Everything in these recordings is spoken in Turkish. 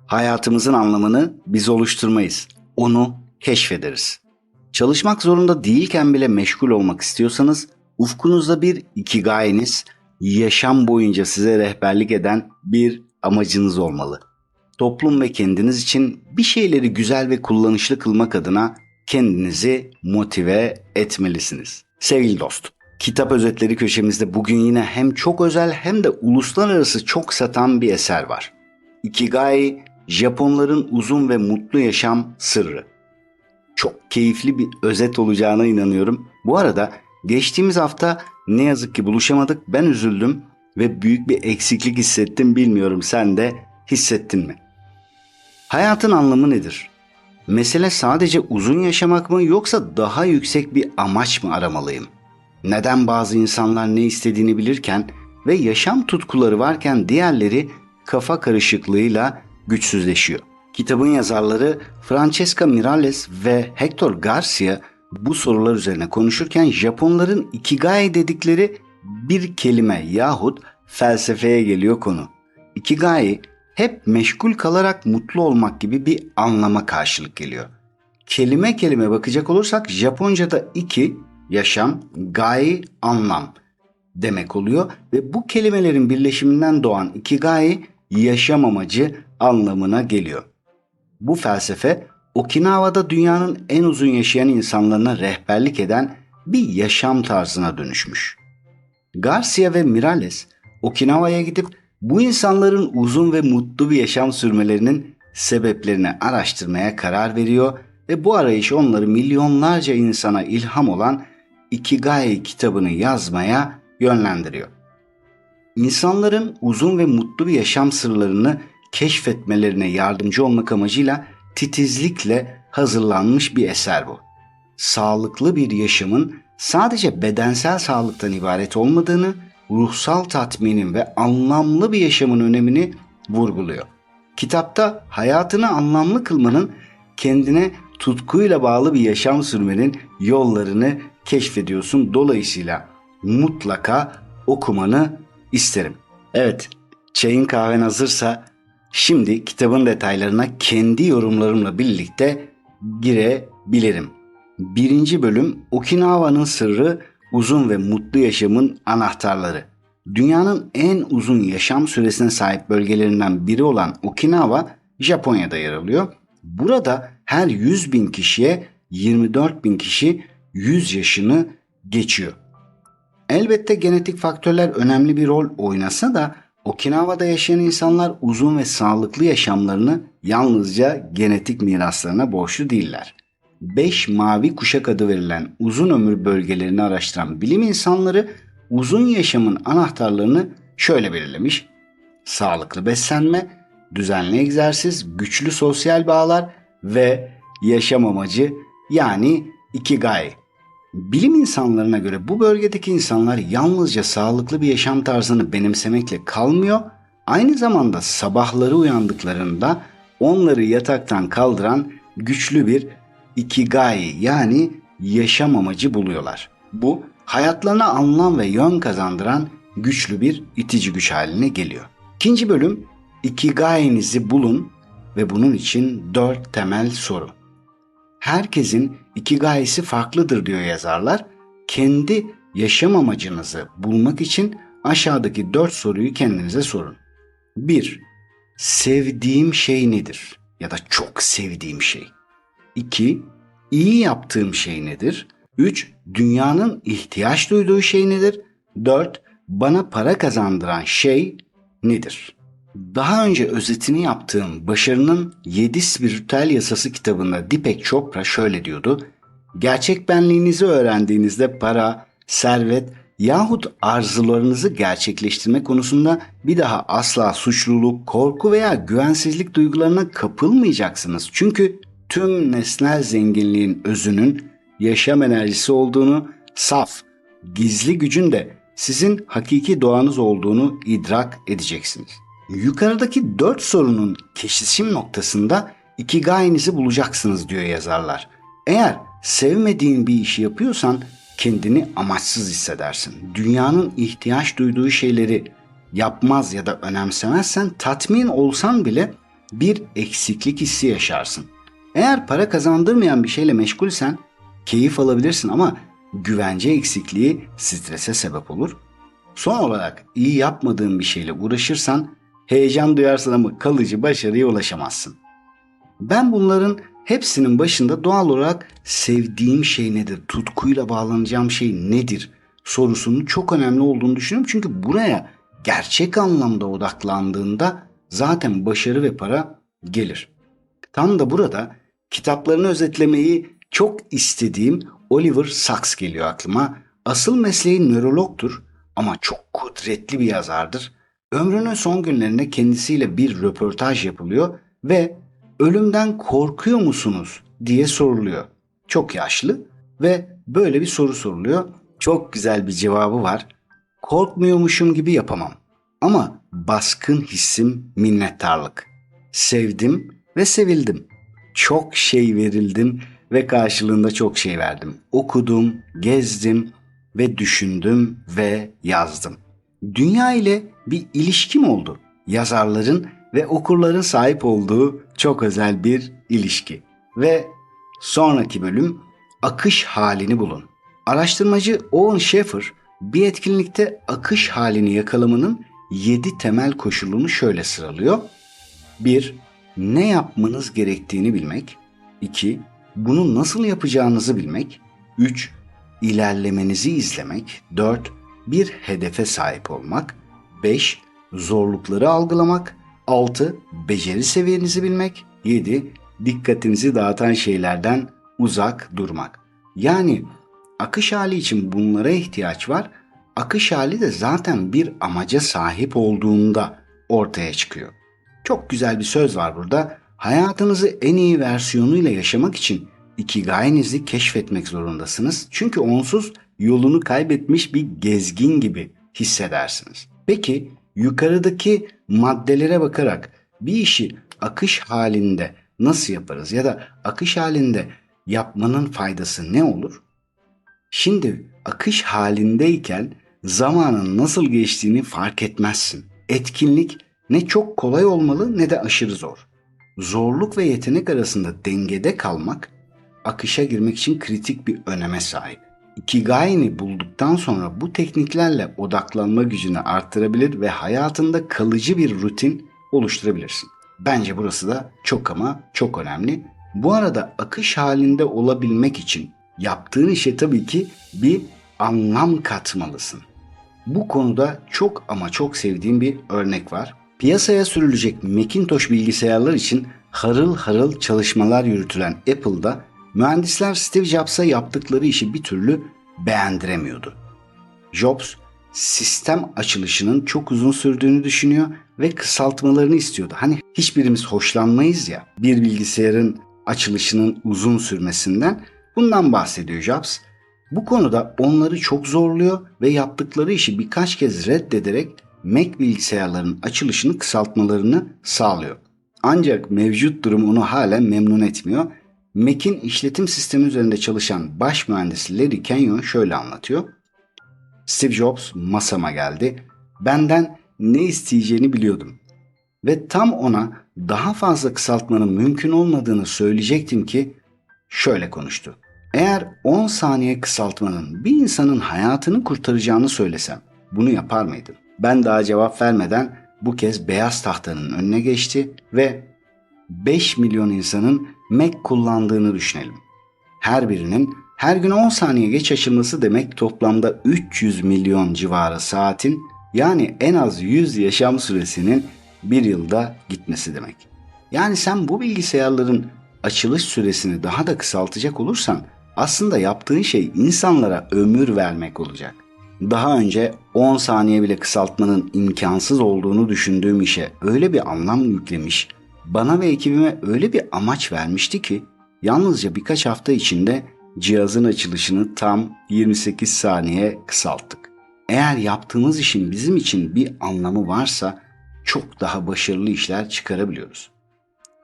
Hayatımızın anlamını biz oluşturmayız. Onu keşfederiz. Çalışmak zorunda değilken bile meşgul olmak istiyorsanız ufkunuzda bir ikigai'niz, yaşam boyunca size rehberlik eden bir amacınız olmalı. Toplum ve kendiniz için bir şeyleri güzel ve kullanışlı kılmak adına kendinizi motive etmelisiniz. Sevgili dost, kitap özetleri köşemizde bugün yine hem çok özel hem de uluslararası çok satan bir eser var. Ikigai, Japonların uzun ve mutlu yaşam sırrı. Çok keyifli bir özet olacağına inanıyorum. Bu arada geçtiğimiz hafta ne yazık ki buluşamadık. Ben üzüldüm ve büyük bir eksiklik hissettim. Bilmiyorum, sen de hissettin mi? Hayatın anlamı nedir? Mesele sadece uzun yaşamak mı, yoksa daha yüksek bir amaç mı aramalıyım? Neden bazı insanlar ne istediğini bilirken ve yaşam tutkuları varken diğerleri kafa karışıklığıyla güçsüzleşiyor? Kitabın yazarları Francesca Miralles ve Hector Garcia bu sorular üzerine konuşurken Japonların Ikigai dedikleri bir kelime yahut felsefeye geliyor konu. Ikigai hep meşgul kalarak mutlu olmak gibi bir anlama karşılık geliyor. Kelime kelime bakacak olursak Japonca'da iki, yaşam, gai, anlam demek oluyor ve bu kelimelerin birleşiminden doğan Ikigai, yaşam amacı anlamına geliyor. Bu felsefe Okinawa'da dünyanın en uzun yaşayan insanlarına rehberlik eden bir yaşam tarzına dönüşmüş. Garcia ve Miralles Okinawa'ya gidip bu insanların uzun ve mutlu bir yaşam sürmelerinin sebeplerini araştırmaya karar veriyor ve bu arayış onları milyonlarca insana ilham olan Ikigai kitabını yazmaya yönlendiriyor. İnsanların uzun ve mutlu bir yaşam sırlarını keşfetmelerine yardımcı olmak amacıyla titizlikle hazırlanmış bir eser bu. Sağlıklı bir yaşamın sadece bedensel sağlıktan ibaret olmadığını, ruhsal tatminin ve anlamlı bir yaşamın önemini vurguluyor. Kitapta hayatını anlamlı kılmanın, kendine tutkuyla bağlı bir yaşam sürmenin yollarını keşfediyorsun. Dolayısıyla mutlaka okumanı isterim. Evet, çayın kahven hazırsa şimdi kitabın detaylarına kendi yorumlarımla birlikte girebilirim. 1. bölüm Okinawa'nın sırrı, uzun ve mutlu yaşamın anahtarları. Dünyanın en uzun yaşam süresine sahip bölgelerinden biri olan Okinawa, Japonya'da yer alıyor. Burada her 100.000 kişiye 24.000 kişi 100 yaşını geçiyor. Elbette genetik faktörler önemli bir rol oynasa da Okinawa'da yaşayan insanlar uzun ve sağlıklı yaşamlarını yalnızca genetik miraslarına borçlu değiller. 5 mavi kuşak adı verilen uzun ömür bölgelerini araştıran bilim insanları uzun yaşamın anahtarlarını şöyle belirlemiş: sağlıklı beslenme, düzenli egzersiz, güçlü sosyal bağlar ve yaşam amacı, yani Ikigai. Bilim insanlarına göre bu bölgedeki insanlar yalnızca sağlıklı bir yaşam tarzını benimsemekle kalmıyor, aynı zamanda sabahları uyandıklarında onları yataktan kaldıran güçlü bir Ikigai, yani yaşam amacı buluyorlar. Bu hayatlarına anlam ve yön kazandıran güçlü bir itici güç haline geliyor. 2. bölüm Ikigai'nizi bulun ve bunun için 4 temel soru. Herkesin Ikigai'si farklıdır diyor yazarlar. Kendi yaşam amacınızı bulmak için aşağıdaki 4 soruyu kendinize sorun. 1. Sevdiğim şey nedir? Ya da çok sevdiğim şey. 2. İyi yaptığım şey nedir? 3. Dünyanın ihtiyaç duyduğu şey nedir? 4. Bana para kazandıran şey nedir? Daha önce özetini yaptığım Başarının 7 Spiritüel Yasası kitabında Deepak Chopra şöyle diyordu: gerçek benliğinizi öğrendiğinizde para, servet yahut arzularınızı gerçekleştirme konusunda bir daha asla suçluluk, korku veya güvensizlik duygularına kapılmayacaksınız. Çünkü tüm nesnel zenginliğin özünün yaşam enerjisi olduğunu, saf, gizli gücün de sizin hakiki doğanız olduğunu idrak edeceksiniz. Yukarıdaki 4 sorunun kesişim noktasında Ikigai'nizi bulacaksınız diyor yazarlar. Eğer sevmediğin bir işi yapıyorsan kendini amaçsız hissedersin. Dünyanın ihtiyaç duyduğu şeyleri yapmaz ya da önemsemezsen, tatmin olsan bile bir eksiklik hissi yaşarsın. Eğer para kazandırmayan bir şeyle meşgulsen keyif alabilirsin ama güvence eksikliği strese sebep olur. Son olarak iyi yapmadığın bir şeyle uğraşırsan heyecan duyarsın ama kalıcı başarıya ulaşamazsın. Ben bunların hepsinin başında doğal olarak sevdiğim şey nedir, tutkuyla bağlanacağım şey nedir sorusunun çok önemli olduğunu düşünüyorum. Çünkü buraya gerçek anlamda odaklandığında zaten başarı ve para gelir. Tam da burada kitaplarını özetlemeyi çok istediğim Oliver Sacks geliyor aklıma. Asıl mesleği nörologtur ama çok kudretli bir yazardır. Ömrünün son günlerinde kendisiyle bir röportaj yapılıyor ve ölümden korkuyor musunuz diye soruluyor. Çok yaşlı ve böyle bir soru soruluyor. Çok güzel bir cevabı var. Korkmuyormuşum gibi yapamam. Ama baskın hissim minnettarlık. Sevdim ve sevildim. Çok şey verildim ve karşılığında çok şey verdim. Okudum, gezdim ve düşündüm ve yazdım. Dünya ile bir ilişkim oldu. Yazarların ve okurların sahip olduğu çok özel bir ilişki. Ve sonraki bölüm akış halini bulun. Araştırmacı Owen Shaffer bir etkinlikte akış halini yakalamanın 7 temel koşulunu şöyle sıralıyor. 1. Ne yapmanız gerektiğini bilmek. 2. Bunu nasıl yapacağınızı bilmek. 3. İlerlemenizi izlemek. 4. Bir hedefe sahip olmak. 5. Zorlukları algılamak. 6. Beceri seviyenizi bilmek. 7. Dikkatinizi dağıtan şeylerden uzak durmak. Yani akış hali için bunlara ihtiyaç var. Akış hali de zaten bir amaca sahip olduğunda ortaya çıkıyor. Çok güzel bir söz var burada. Hayatınızı en iyi versiyonuyla yaşamak için ikigai'nizi keşfetmek zorundasınız. Çünkü onsuz yolunu kaybetmiş bir gezgin gibi hissedersiniz. Peki yukarıdaki maddelere bakarak bir işi akış halinde nasıl yaparız ya da akış halinde yapmanın faydası ne olur? Şimdi akış halindeyken zamanın nasıl geçtiğini fark etmezsin. Etkinlik ne çok kolay olmalı ne de aşırı zor. Zorluk ve yetenek arasında dengede kalmak akışa girmek için kritik bir öneme sahip. Ikigai'ni bulduktan sonra bu tekniklerle odaklanma gücünü arttırabilir ve hayatında kalıcı bir rutin oluşturabilirsin. Bence burası da çok ama çok önemli. Bu arada akış halinde olabilmek için yaptığın işe tabii ki bir anlam katmalısın. Bu konuda çok ama çok sevdiğim bir örnek var. Piyasaya sürülecek Macintosh bilgisayarlar için harıl harıl çalışmalar yürütülen Apple'da mühendisler Steve Jobs'a yaptıkları işi bir türlü beğendiremiyordu. Jobs, sistem açılışının çok uzun sürdüğünü düşünüyor ve kısaltmalarını istiyordu. Hani hiçbirimiz hoşlanmayız ya bir bilgisayarın açılışının uzun sürmesinden. Bundan bahsediyor Jobs. Bu konuda onları çok zorluyor ve yaptıkları işi birkaç kez reddederek Mac bilgisayarların açılışını kısaltmalarını sağlıyor. Ancak mevcut durum onu halen memnun etmiyor. Mac'in işletim sistemi üzerinde çalışan baş mühendis Larry Kenyon şöyle anlatıyor. Steve Jobs masama geldi. Benden ne isteyeceğini biliyordum. Ve tam ona daha fazla kısaltmanın mümkün olmadığını söyleyecektim ki şöyle konuştu. Eğer 10 saniye kısaltmanın bir insanın hayatını kurtaracağını söylesem bunu yapar mıydın? Ben daha cevap vermeden bu kez beyaz tahtanın önüne geçti ve 5 milyon insanın Mac kullandığını düşünelim. Her birinin her gün 10 saniye geç açılması demek toplamda 300 milyon civarı saatin yani en az 100 yaşam süresinin bir yılda gitmesi demek. Yani sen bu bilgisayarların açılış süresini daha da kısaltacak olursan aslında yaptığın şey insanlara ömür vermek olacak. Daha önce 10 saniye bile kısaltmanın imkansız olduğunu düşündüğüm işe öyle bir anlam yüklemiş, bana ve ekibime öyle bir amaç vermişti ki yalnızca birkaç hafta içinde cihazın açılışını tam 28 saniye kısalttık. Eğer yaptığımız işin bizim için bir anlamı varsa çok daha başarılı işler çıkarabiliyoruz.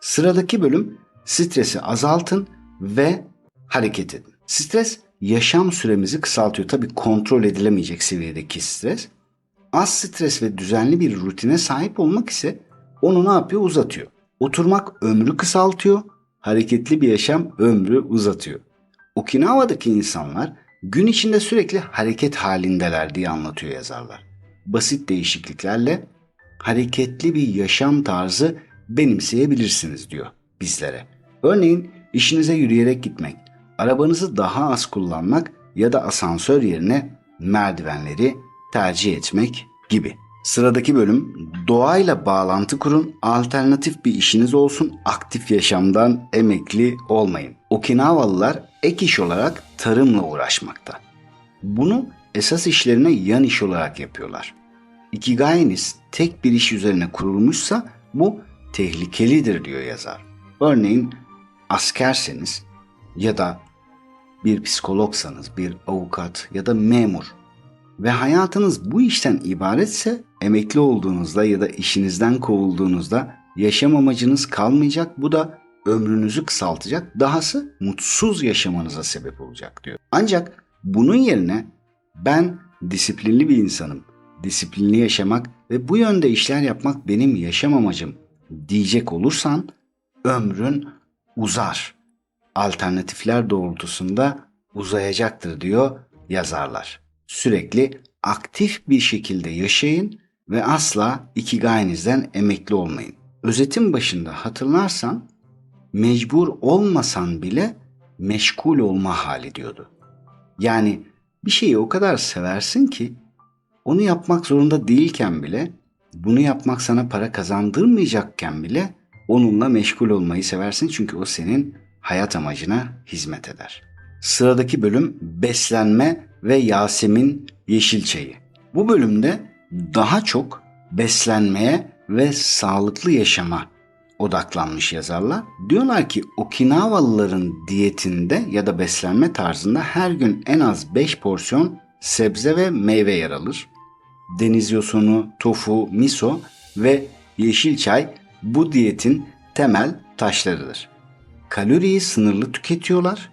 Sıradaki bölüm stresi azaltın ve hareket edin. Stres yaşam süremizi kısaltıyor. Tabii kontrol edilemeyecek seviyedeki stres. Az stres ve düzenli bir rutine sahip olmak ise onu ne yapıyor? Uzatıyor. Oturmak ömrü kısaltıyor, hareketli bir yaşam ömrü uzatıyor. Okinawa'daki insanlar gün içinde sürekli hareket halindeler diye anlatıyor yazarlar. Basit değişikliklerle hareketli bir yaşam tarzı benimseyebilirsiniz diyor bizlere. Örneğin işinize yürüyerek gitmek, arabanızı daha az kullanmak ya da asansör yerine merdivenleri tercih etmek gibi. Sıradaki bölüm doğayla bağlantı kurun, alternatif bir işiniz olsun, aktif yaşamdan emekli olmayın. Okinawalılar ek iş olarak tarımla uğraşmakta. Bunu esas işlerine yan iş olarak yapıyorlar. Ikigai'niz tek bir iş üzerine kurulmuşsa bu tehlikelidir diyor yazar. Örneğin askerseniz ya da bir psikologsanız, bir avukat ya da memur ve hayatınız bu işten ibaretse emekli olduğunuzda ya da işinizden kovulduğunuzda yaşam amacınız kalmayacak. Bu da ömrünüzü kısaltacak, dahası mutsuz yaşamanıza sebep olacak diyor. Ancak bunun yerine ben disiplinli bir insanım, disiplinli yaşamak ve bu yönde işler yapmak benim yaşam amacım diyecek olursan ömrün uzar. Alternatifler doğrultusunda uzayacaktır diyor yazarlar. Sürekli aktif bir şekilde yaşayın ve asla ikigai'nizden emekli olmayın. Özetin başında hatırlarsan mecbur olmasan bile meşgul olma hali diyordu. Yani bir şeyi o kadar seversin ki onu yapmak zorunda değilken bile, bunu yapmak sana para kazandırmayacakken bile onunla meşgul olmayı seversin çünkü o senin hayat amacına hizmet eder. Sıradaki bölüm beslenme ve Yasemin Yeşilçayı. Bu bölümde daha çok beslenmeye ve sağlıklı yaşama odaklanmış yazarlar. Diyorlar ki Okinawalıların diyetinde ya da beslenme tarzında her gün en az 5 porsiyon sebze ve meyve yer alır. Deniz yosunu, tofu, miso ve yeşil çay bu diyetin temel taşlarıdır. Kaloriyi sınırlı tüketiyorlar.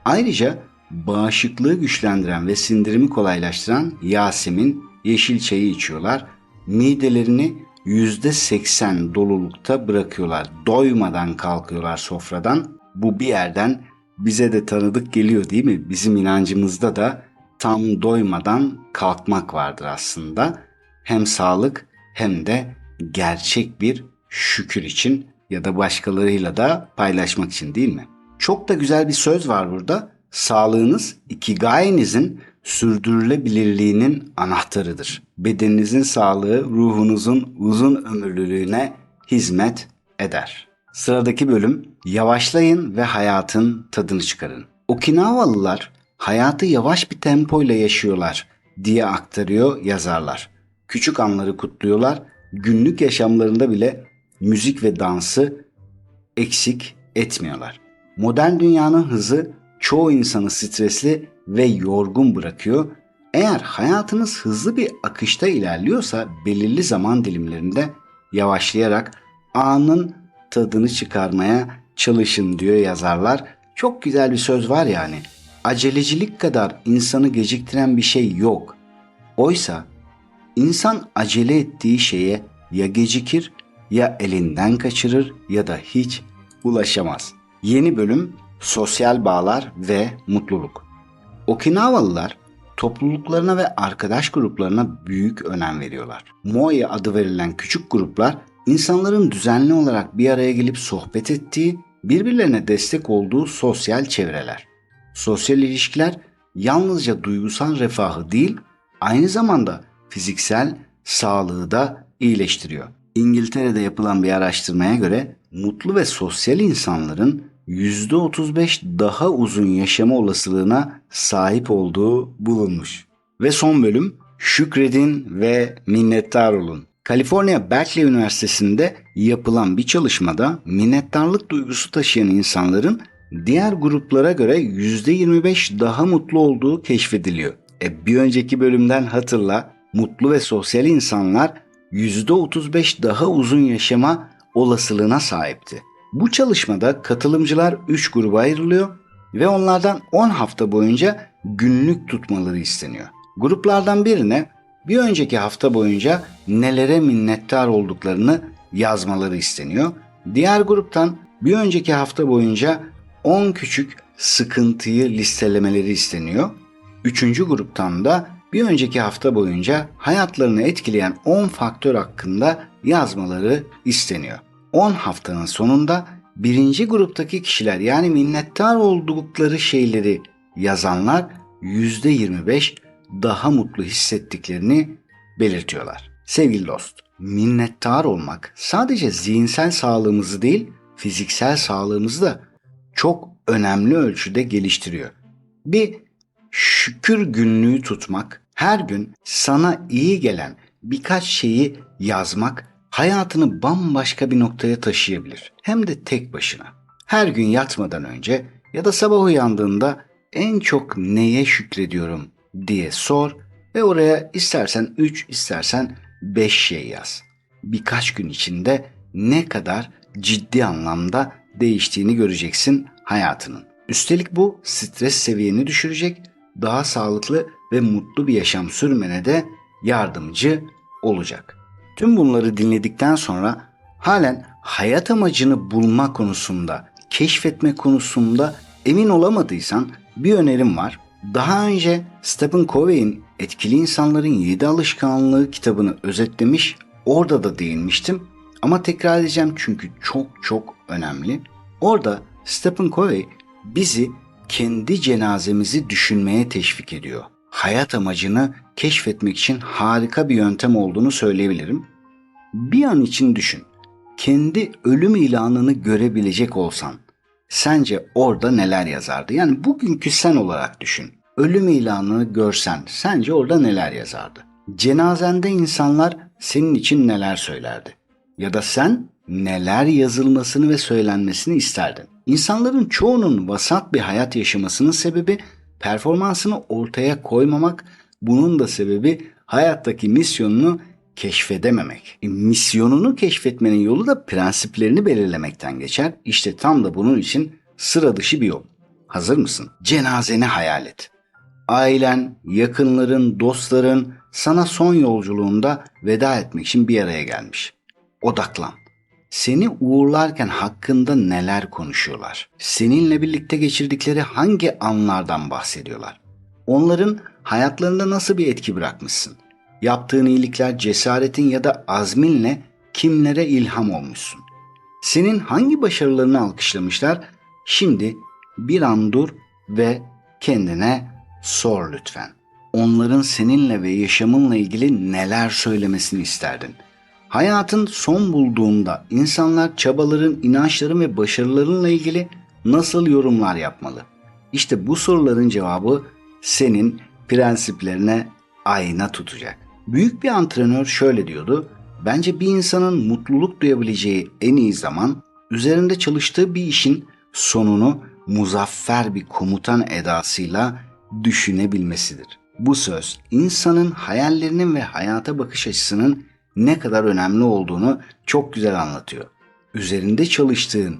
Ayrıca bağışıklığı güçlendiren ve sindirimi kolaylaştıran Yasemin yeşil çayı içiyorlar. Midelerini %80 dolulukta bırakıyorlar. Doymadan kalkıyorlar sofradan. Bu bir yerden bize de tanıdık geliyor değil mi? Bizim inancımızda da tam doymadan kalkmak vardır aslında. Hem sağlık hem de gerçek bir şükür için ya da başkalarıyla da paylaşmak için değil mi? Çok da güzel bir söz var burada. Sağlığınız ikigai'nizin sürdürülebilirliğinin anahtarıdır. Bedeninizin sağlığı ruhunuzun uzun ömürlülüğüne hizmet eder. Sıradaki bölüm yavaşlayın ve hayatın tadını çıkarın. Okinawalılar hayatı yavaş bir tempoyla yaşıyorlar diye aktarıyor yazarlar. Küçük anları kutluyorlar. Günlük yaşamlarında bile müzik ve dansı eksik etmiyorlar. Modern dünyanın hızı çoğu insanı stresli ve yorgun bırakıyor. Eğer hayatınız hızlı bir akışta ilerliyorsa belirli zaman dilimlerinde yavaşlayarak anın tadını çıkarmaya çalışın diyor yazarlar. Çok güzel bir söz var yani. Acelecilik kadar insanı geciktiren bir şey yok. Oysa insan acele ettiği şeye ya gecikir ya elinden kaçırır ya da hiç ulaşamaz. Yeni bölüm sosyal bağlar ve mutluluk. Okinawalılar topluluklarına ve arkadaş gruplarına büyük önem veriyorlar. Moai adı verilen küçük gruplar insanların düzenli olarak bir araya gelip sohbet ettiği, birbirlerine destek olduğu sosyal çevreler. Sosyal ilişkiler yalnızca duygusal refahı değil, aynı zamanda fiziksel sağlığı da iyileştiriyor. İngiltere'de yapılan bir araştırmaya göre mutlu ve sosyal insanların %35 daha uzun yaşama olasılığına sahip olduğu bulunmuş. Ve son bölüm şükredin ve minnettar olun. Kaliforniya Berkeley Üniversitesi'nde yapılan bir çalışmada minnettarlık duygusu taşıyan insanların diğer gruplara göre %25 daha mutlu olduğu keşfediliyor. Bir önceki bölümden hatırla, mutlu ve sosyal insanlar %35 daha uzun yaşama olasılığına sahipti. Bu çalışmada katılımcılar 3 gruba ayrılıyor ve onlardan 10 hafta boyunca günlük tutmaları isteniyor. Gruplardan birine bir önceki hafta boyunca nelere minnettar olduklarını yazmaları isteniyor. Diğer gruptan bir önceki hafta boyunca 10 küçük sıkıntıyı listelemeleri isteniyor. Üçüncü gruptan da bir önceki hafta boyunca hayatlarını etkileyen 10 faktör hakkında yazmaları isteniyor. 10 haftanın sonunda birinci gruptaki kişiler, yani minnettar oldukları şeyleri yazanlar %25 daha mutlu hissettiklerini belirtiyorlar. Sevgili dost, minnettar olmak sadece zihinsel sağlığımızı değil, fiziksel sağlığımızı da çok önemli ölçüde geliştiriyor. Bir şükür günlüğü tutmak, her gün sana iyi gelen birkaç şeyi yazmak hayatını bambaşka bir noktaya taşıyabilir. Hem de tek başına. Her gün yatmadan önce ya da sabah uyandığında en çok neye şükrediyorum diye sor ve oraya istersen 3, istersen 5 şey yaz. Birkaç gün içinde ne kadar ciddi anlamda değiştiğini göreceksin hayatının. Üstelik bu stres seviyeni düşürecek, daha sağlıklı ve mutlu bir yaşam sürmene de yardımcı olacak. Tüm bunları dinledikten sonra halen hayat amacını bulma konusunda, keşfetme konusunda emin olamadıysan bir önerim var. Daha önce Stephen Covey'in Etkili İnsanların 7 Alışkanlığı kitabını özetlemiş, orada da değinmiştim. Ama tekrar edeceğim çünkü çok önemli. Orada Stephen Covey bizi kendi cenazemizi düşünmeye teşvik ediyor. Hayat amacını keşfetmek için harika bir yöntem olduğunu söyleyebilirim. Bir an için düşün. Kendi ölüm ilanını görebilecek olsan, sence orada neler yazardı? Yani bugünkü sen olarak düşün. Ölüm ilanını görsen, sence orada neler yazardı? Cenazende insanlar senin için neler söylerdi? Ya da sen neler yazılmasını ve söylenmesini isterdin? İnsanların çoğunun vasat bir hayat yaşamasının sebebi performansını ortaya koymamak, bunun da sebebi hayattaki misyonunu keşfedememek. Misyonunu keşfetmenin yolu da prensiplerini belirlemekten geçer. İşte tam da bunun için sıra dışı bir yol. Hazır mısın? Cenazeni hayal et. Ailen, yakınların, dostların sana son yolculuğunda veda etmek için bir araya gelmiş. Odaklan. Seni uğurlarken hakkında neler konuşuyorlar? Seninle birlikte geçirdikleri hangi anlardan bahsediyorlar? Onların hayatlarında nasıl bir etki bırakmışsın? Yaptığın iyilikler, cesaretin ya da azminle kimlere ilham olmuşsun? Senin hangi başarılarını alkışlamışlar? Şimdi bir an dur ve kendine sor lütfen. Onların seninle ve yaşamınla ilgili neler söylemesini isterdin? Hayatın son bulduğunda insanlar çabaların, inançların ve başarılarınla ilgili nasıl yorumlar yapmalı? İşte bu soruların cevabı senin prensiplerine ayna tutacak. Büyük bir antrenör şöyle diyordu: bence bir insanın mutluluk duyabileceği en iyi zaman üzerinde çalıştığı bir işin sonunu muzaffer bir komutan edasıyla düşünebilmesidir. Bu söz insanın hayallerinin ve hayata bakış açısının ne kadar önemli olduğunu çok güzel anlatıyor. Üzerinde çalıştığın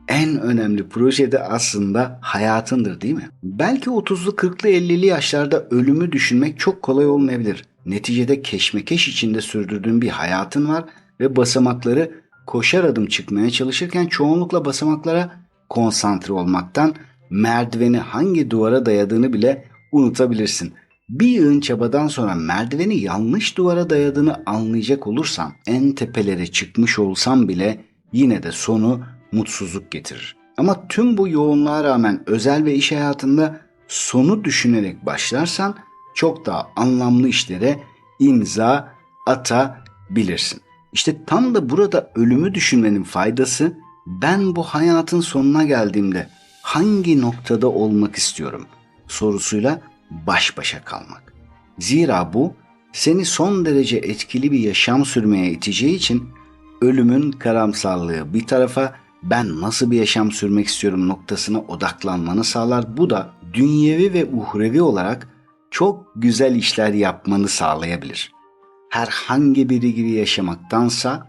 en önemli proje de aslında hayatındır, değil mi? Belki 30'lu 40'lı 50'li yaşlarda ölümü düşünmek çok kolay olmayabilir. Neticede keşmekeş içinde sürdürdüğün bir hayatın var ve basamakları koşar adım çıkmaya çalışırken çoğunlukla basamaklara konsantre olmaktan merdiveni hangi duvara dayadığını bile unutabilirsin. Bir yığın çabadan sonra merdiveni yanlış duvara dayadığını anlayacak olursan, en tepelere çıkmış olsan bile yine de sonu mutsuzluk getirir. Ama tüm bu yoğunluğa rağmen özel ve iş hayatında sonu düşünerek başlarsan çok daha anlamlı işlere imza atabilirsin. İşte tam da burada ölümü düşünmenin faydası, ben bu hayatın sonuna geldiğimde hangi noktada olmak istiyorum sorusuyla baş başa kalmak. Zira bu seni son derece etkili bir yaşam sürmeye iteceği için ölümün karamsarlığı bir tarafa, ben nasıl bir yaşam sürmek istiyorum noktasına odaklanmanı sağlar. Bu da dünyevi ve uhrevi olarak çok güzel işler yapmanı sağlayabilir. Herhangi biri gibi yaşamaktansa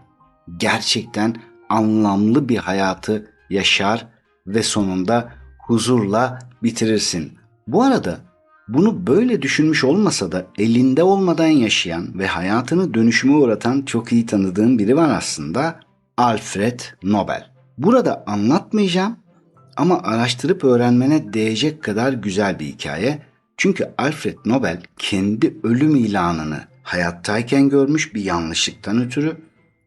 gerçekten anlamlı bir hayatı yaşar ve sonunda huzurla bitirirsin. Bu arada bunu böyle düşünmüş olmasa da elinde olmadan yaşayan ve hayatını dönüşüme uğratan çok iyi tanıdığın biri var aslında. Alfred Nobel. Burada anlatmayacağım ama araştırıp öğrenmene değecek kadar güzel bir hikaye. Çünkü Alfred Nobel kendi ölüm ilanını hayattayken görmüş bir yanlışlıktan ötürü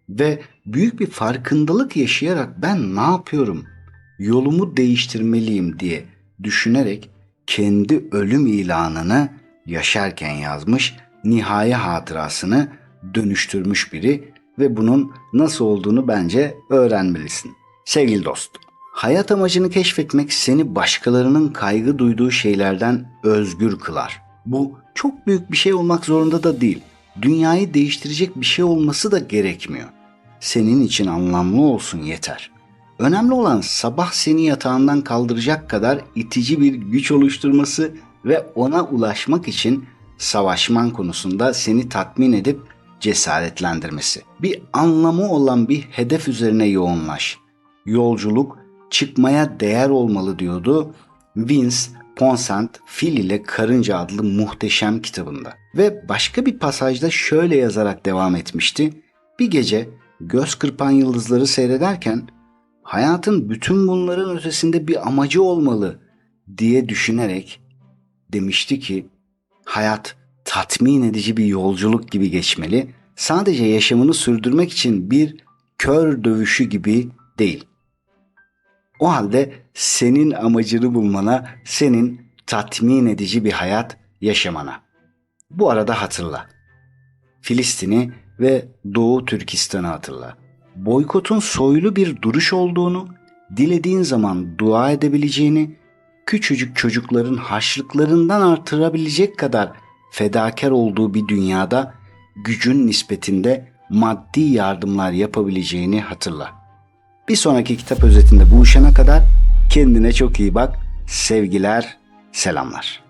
ve büyük bir farkındalık yaşayarak ben ne yapıyorum, yolumu değiştirmeliyim diye düşünerek kendi ölüm ilanını yaşarken yazmış, nihai hatırasını dönüştürmüş biri ve bunun nasıl olduğunu bence öğrenmelisin. Sevgili dost, hayat amacını keşfetmek seni başkalarının kaygı duyduğu şeylerden özgür kılar. Bu çok büyük bir şey olmak zorunda da değil. Dünyayı değiştirecek bir şey olması da gerekmiyor. Senin için anlamlı olsun yeter. Önemli olan sabah seni yatağından kaldıracak kadar itici bir güç oluşturması ve ona ulaşmak için savaşman konusunda seni tatmin edip cesaretlendirmesi. Bir anlamı olan bir hedef üzerine yoğunlaş. Yolculuk çıkmaya değer olmalı diyordu Vince Ponsant Fil ile Karınca adlı muhteşem kitabında. Ve başka bir pasajda şöyle yazarak devam etmişti. Bir gece göz kırpan yıldızları seyrederken hayatın bütün bunların ötesinde bir amacı olmalı diye düşünerek demişti ki hayat tatmin edici bir yolculuk gibi geçmeli. Sadece yaşamını sürdürmek için bir kör dövüşü gibi değil. O halde senin amacını bulmana, senin tatmin edici bir hayat yaşamana. Bu arada hatırla. Filistin'i ve Doğu Türkistan'ı hatırla. Boykotun soylu bir duruş olduğunu, dilediğin zaman dua edebileceğini, küçücük çocukların harçlıklarından artırabilecek kadar fedakar olduğu bir dünyada gücün nispetinde maddi yardımlar yapabileceğini hatırla. Bir sonraki kitap özetinde buluşana kadar kendine çok iyi bak. Sevgiler, selamlar.